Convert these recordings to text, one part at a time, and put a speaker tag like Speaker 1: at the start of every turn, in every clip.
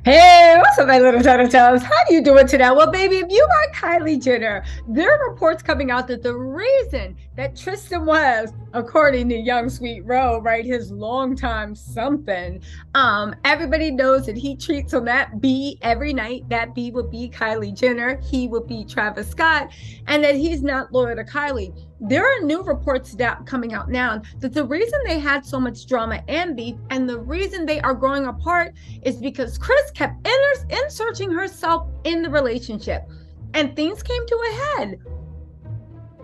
Speaker 1: Hey, what's up, my little turtles? How you doing today? Well, baby, if you got Kylie Jenner, there are reports coming out that the reason that Tristan was, according to Young Sweet Roe, right, his longtime something, everybody knows that he treats on that B every night. That B would be Kylie Jenner. He would be Travis Scott, and that he's not loyal to Kylie. There are new reports that coming out now that the reason they had so much drama and beef, and the reason they are growing apart, is because Kris kept inserting herself in the relationship, and things came to a head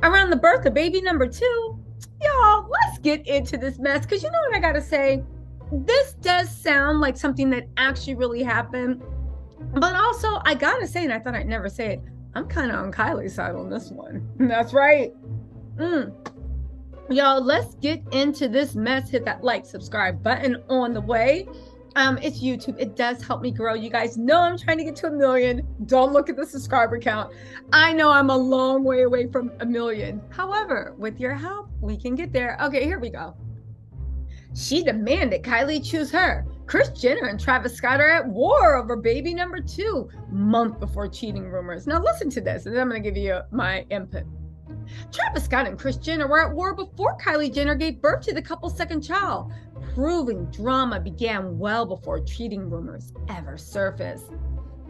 Speaker 1: around the birth of baby number two. Y'all, let's get into this mess, because you know what I gotta say, this does sound like something that actually really happened, but also I gotta say, and I thought I'd never say it, I'm kind of on Kylie's side on this one. That's right. Y'all, let's get into this mess. Hit that like, subscribe button on the way. It's YouTube. It does help me grow. You guys know I'm trying to get to 1 million. Don't look at the subscriber count. I know I'm a long way away from 1 million. However, with your help, we can get there. Okay, here we go. She demanded Kylie choose her. Kris Jenner and Travis Scott are at war over baby number 2, month before cheating rumors. Now listen to this, and then I'm going to give you my input. Travis Scott and Kris Jenner were at war before Kylie Jenner gave birth to the couple's second child, proving drama began well before cheating rumors ever surfaced.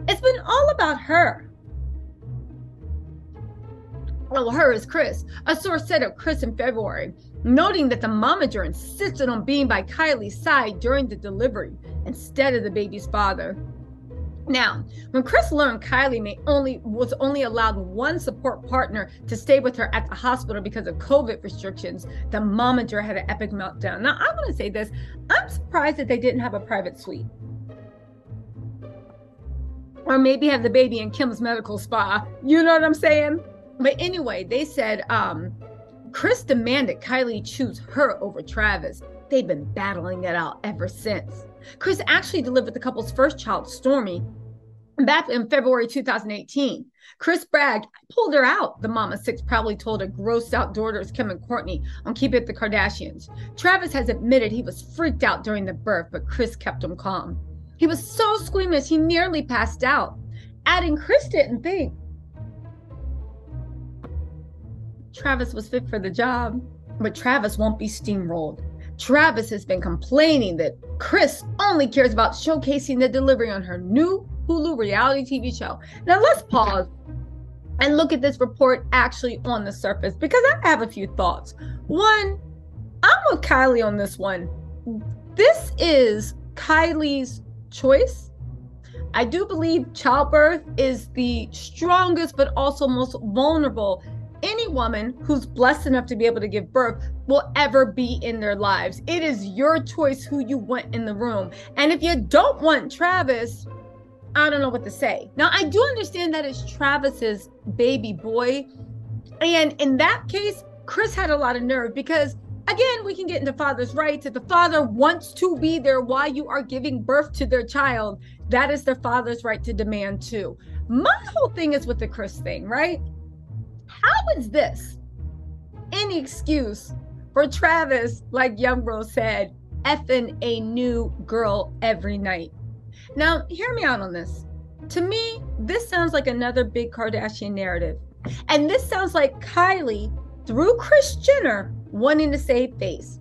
Speaker 1: It's been all about her. Well, her is Kris. A source said of Kris in February, noting that the momager insisted on being by Kylie's side during the delivery instead of the baby's father. Now, when Kris learned Kylie was only allowed one support partner to stay with her at the hospital because of COVID restrictions, the momager had an epic meltdown. Now, I want to say this. I'm surprised that they didn't have a private suite. Or maybe have the baby in Kim's medical spa. You know what I'm saying? But anyway, they said Kris demanded Kylie choose her over Travis. They've been battling it out ever since. Kris actually delivered the couple's first child, Stormy, back in February 2018. Kris bragged, "I pulled her out," the mama six proudly told her grossed out daughters Kim and Kourtney on Keep It the Kardashians. Travis has admitted he was freaked out during the birth, but Kris kept him calm. He was so squeamish he nearly passed out, adding Kris didn't think Travis was fit for the job, but Travis won't be steamrolled. Travis has been complaining that Kris only cares about showcasing the delivery on her new Hulu reality TV show. Now let's pause and look at this report actually on the surface, because I have a few thoughts. One, I'm with Kylie on this one. This is Kylie's choice. I do believe childbirth is the strongest but also most vulnerable any woman who's blessed enough to be able to give birth will ever be in their lives. It is your choice who you want in the room. And if you don't want Travis, I don't know what to say. Now, I do understand that it's Travis's baby boy. And in that case, Kris had a lot of nerve because, again, we can get into father's rights. If the father wants to be there while you are giving birth to their child, that is their father's right to demand too. My whole thing is with the Kris thing, right? How is this any excuse for Travis, like Young Rose said, effing a new girl every night? Now, hear me out on this. To me, this sounds like another big Kardashian narrative. And this sounds like Kylie, through Kris Jenner, wanting to save face.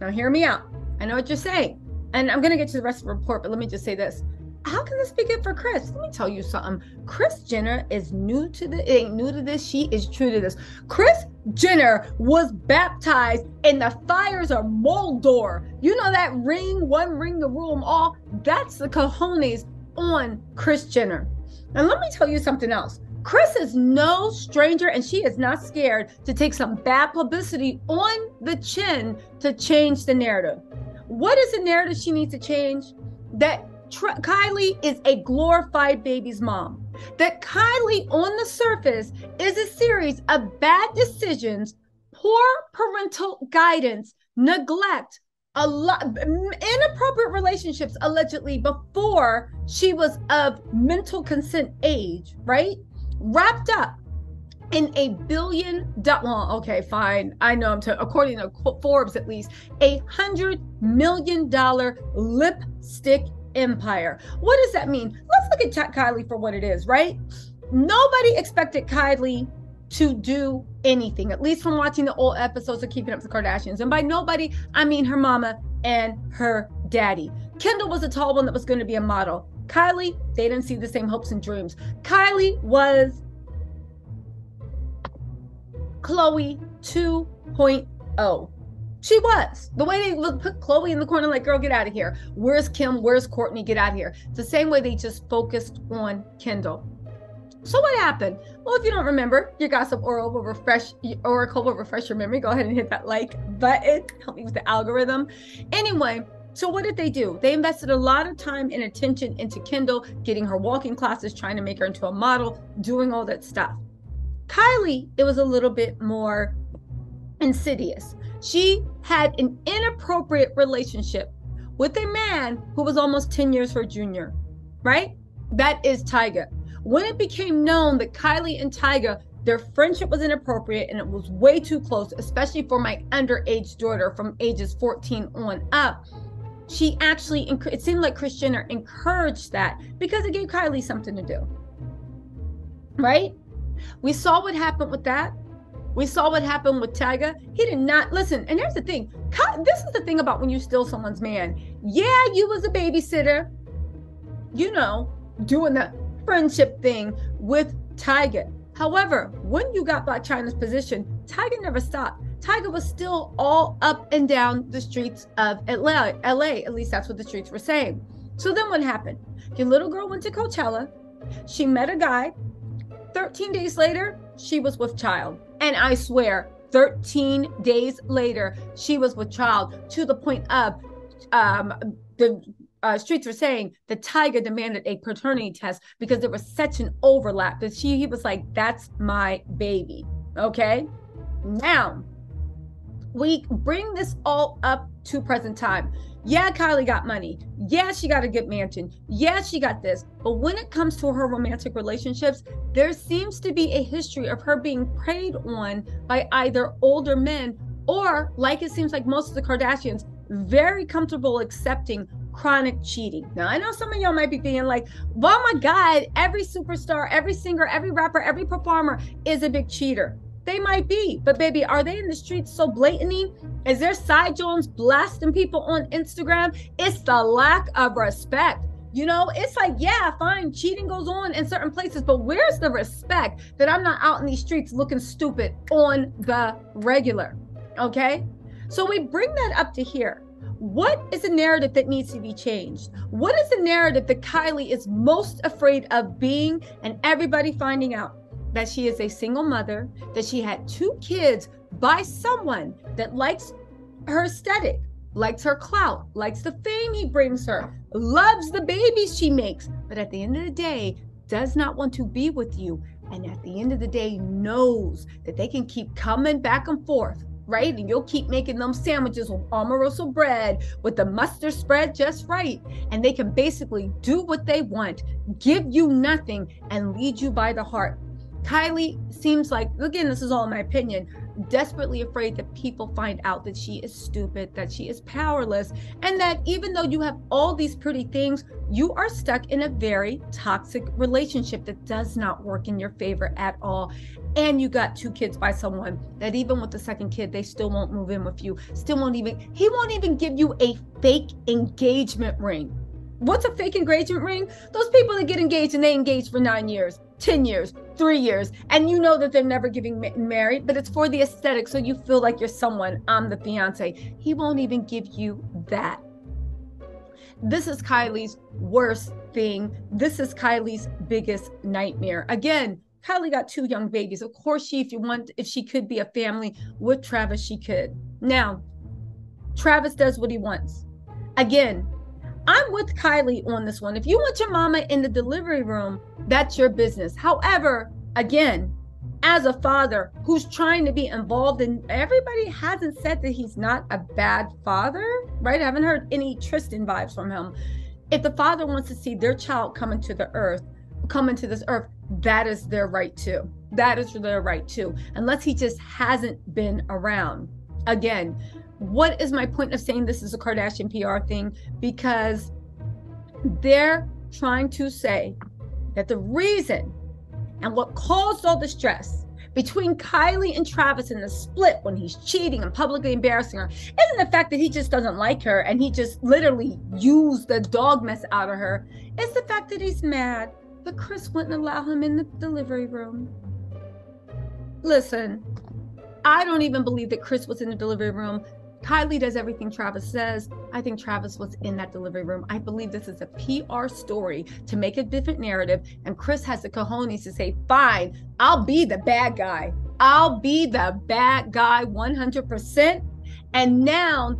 Speaker 1: Now, hear me out. I know what you're saying. And I'm going to get to the rest of the report, but let me just say this. How can this be good for Kris? Let me tell you something. Kris Jenner is ain't new to this. She is true to this. Kris Jenner was baptized in the fires of Moldor. You know that ring, one ring to rule them all? That's the cojones on Kris Jenner. And let me tell you something else. Kris is no stranger, and she is not scared to take some bad publicity on the chin to change the narrative. What is the narrative she needs to change? That Kylie is a glorified baby's mom. That Kylie on the surface is a series of bad decisions, poor parental guidance, neglect, inappropriate relationships allegedly before she was of mental consent age, right? Wrapped up in $1 billion, well, okay, fine. I know according to Forbes at least, $100 million lipstick empire. What does that mean? Let's look at Kylie for what it is, right? Nobody expected Kylie to do anything, at least from watching the old episodes of Keeping Up with the Kardashians. And by nobody, I mean her mama and her daddy. Kendall was a tall one that was going to be a model. Kylie, they didn't see the same hopes and dreams. Kylie was Chloe 2.0. She was. The way they put Chloe in the corner, like, girl, get out of here. Where's Kim? Where's Courtney? Get out of here. It's the same way they just focused on Kendall. So what happened? Well, if you don't remember, your gossip Oracle will refresh your memory. Go ahead and hit that like button. Help me with the algorithm. Anyway, so what did they do? They invested a lot of time and attention into Kendall, getting her walking classes, trying to make her into a model, doing all that stuff. Kylie, it was a little bit more insidious. She had an inappropriate relationship with a man who was almost 10 years her junior, right? That is Tyga. When it became known that Kylie and Tyga, their friendship was inappropriate and it was way too close, especially for my underage daughter from ages 14 on up, she actually, it seemed like Kris Jenner encouraged that because it gave Kylie something to do, right? We saw what happened with that. We saw what happened with Tyga. He did not listen. And here's the thing. This is the thing about when you steal someone's man. Yeah, you was a babysitter, you know, doing the friendship thing with Tyga. However, when you got Blac Chyna's position, Tyga never stopped. Tyga was still all up and down the streets of LA. At least that's what the streets were saying. So then what happened? Your little girl went to Coachella. She met a guy. 13 days later, she was with child. And I swear, 13 days later, she was with child, to the point of the streets were saying that Tyga demanded a paternity test because there was such an overlap that he was like, that's my baby. Okay. Now we bring this all up to present time. Yeah, Kylie got money. Yeah, she got a good mansion. Yeah, she got this. But when it comes to her romantic relationships, there seems to be a history of her being preyed on by either older men or, like it seems like most of the Kardashians, very comfortable accepting chronic cheating. Now, I know some of y'all might be being like, oh my God, every superstar, every singer, every rapper, every performer is a big cheater. They might be, but baby, are they in the streets so blatantly? Is there side Jones blasting people on Instagram? It's the lack of respect. You know, it's like, yeah, fine, cheating goes on in certain places, but where's the respect that I'm not out in these streets looking stupid on the regular? Okay, so we bring that up to here. What is the narrative that needs to be changed? What is the narrative that Kylie is most afraid of being and everybody finding out? That she is a single mother, that she had 2 kids by someone that likes her aesthetic, likes her clout, likes the fame he brings her, loves the babies she makes, but at the end of the day, does not want to be with you. And at the end of the day, knows that they can keep coming back and forth, right? And you'll keep making them sandwiches with Omarosa bread with the mustard spread just right. And they can basically do what they want, give you nothing, and lead you by the heart. Kylie seems like, again, this is all my opinion, desperately afraid that people find out that she is stupid, that she is powerless, and that even though you have all these pretty things, you are stuck in a very toxic relationship that does not work in your favor at all. And you got 2 kids by someone that even with the second kid, they still won't move in with you, he won't even give you a fake engagement ring. What's a fake engagement ring? Those people that get engaged and they engage for 9 years, 10 years, 3 years, and you know that they're never getting married, but it's for the aesthetic, so you feel like you're someone. I'm the fiance. He won't even give you that. This is Kylie's worst thing. This is Kylie's biggest nightmare. Again, Kylie got 2 young babies. Of course, if she could be a family with Travis, she could. Now, Travis does what he wants. Again, I'm with Kylie on this one. If you want your mama in the delivery room, that's your business. However, again, as a father who's trying to be involved, and everybody hasn't said that he's not a bad father, right? I haven't heard any Tristan vibes from him. If the father wants to see their child come into this earth, that is their right too. That is their right too, unless he just hasn't been around. Again, what is my point of saying this is a Kardashian PR thing? Because They're trying to say that the reason and what caused all the stress between Kylie and Travis in the split when he's cheating and publicly embarrassing her isn't the fact that he just doesn't like her and he just literally used the dog mess out of her. It's the fact that he's mad that Kris wouldn't allow him in the delivery room. Listen, I don't even believe that Kris was in the delivery room. Kylie does everything Travis says. I think Travis was in that delivery room. I believe this is a PR story to make a different narrative. And Kris has the cojones to say, fine, I'll be the bad guy. I'll be the bad guy 100%. And now,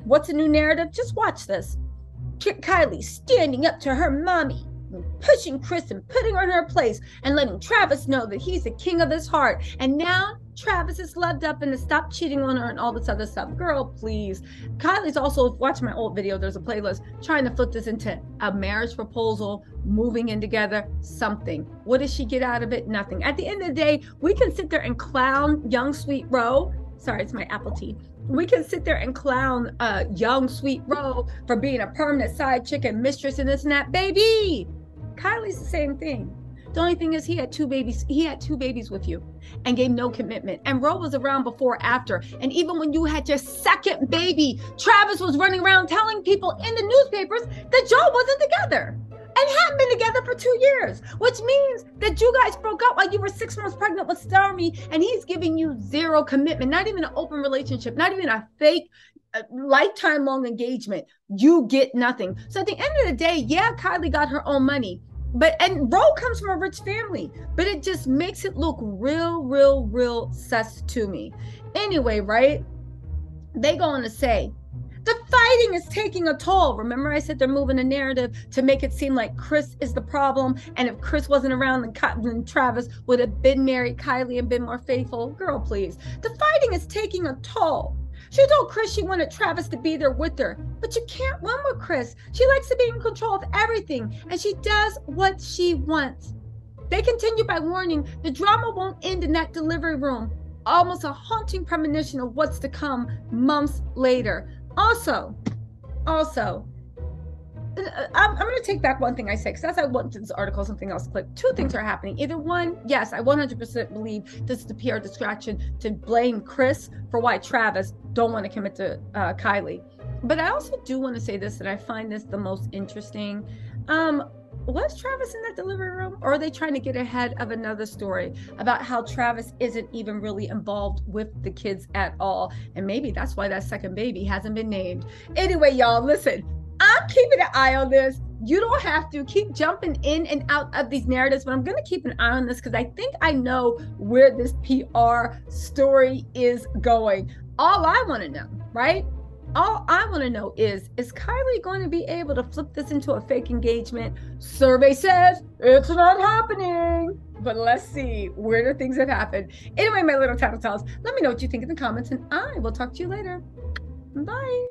Speaker 1: what's a new narrative? Just watch this. Kylie standing up to her mommy, pushing Kris and putting her in her place and letting Travis know that he's the king of his heart. And now Travis is loved up and to stop cheating on her and all this other stuff. Girl, please. Kylie's also, watch my old video, there's a playlist, trying to flip this into a marriage proposal, moving in together, something. What does she get out of it? Nothing. At the end of the day, we can sit there and clown young sweet Ro. Sorry, it's my apple tea. We can sit there and clown young sweet Ro for being a permanent side chick and mistress and this and that. Baby, Kylie's the same thing. The only thing is he had two babies. He had two babies with you and gave no commitment. And Ro was around before, after. And even when you had your second baby, Travis was running around telling people in the newspapers that y'all wasn't together and hadn't been together for 2 years, which means that you guys broke up while you were 6 months pregnant with Stormy, and he's giving you zero commitment, not even an open relationship, not even a fake lifetime long engagement. You get nothing. So at the end of the day, yeah, Kylie got her own money, and Ro comes from a rich family, but it just makes it look real sus to me. Anyway, right? They go on to say, the fighting is taking a toll. Remember I said they're moving the narrative to make it seem like Kris is the problem. And if Kris wasn't around, then Travis would have been married Kylie and been more faithful. Girl, please. The fighting is taking a toll. She told Kris she wanted Travis to be there with her, but you can't win with Kris. She likes to be in control of everything, and she does what she wants. They continue by warning the drama won't end in that delivery room. Almost a haunting premonition of what's to come months later. Also, I'm going to take back one thing I said, because as I went to this article, something else clicked. Two things are happening. Either one, yes, I 100% believe this is the PR distraction to blame Kris for why Travis don't want to commit to Kylie. But I also do want to say this, that I find this the most interesting. Was Travis in that delivery room, or are they trying to get ahead of another story about how Travis isn't even really involved with the kids at all? And maybe that's why that second baby hasn't been named. Anyway, y'all, listen, I'm keeping an eye on this. You don't have to keep jumping in and out of these narratives, but I'm going to keep an eye on this because I think I know where this PR story is going. All I want to know, right? All I want to know is Kylie going to be able to flip this into a fake engagement? Survey says it's not happening, but let's see where the things have happened. Anyway, my little tattletales, let me know what you think in the comments, and I will talk to you later. Bye.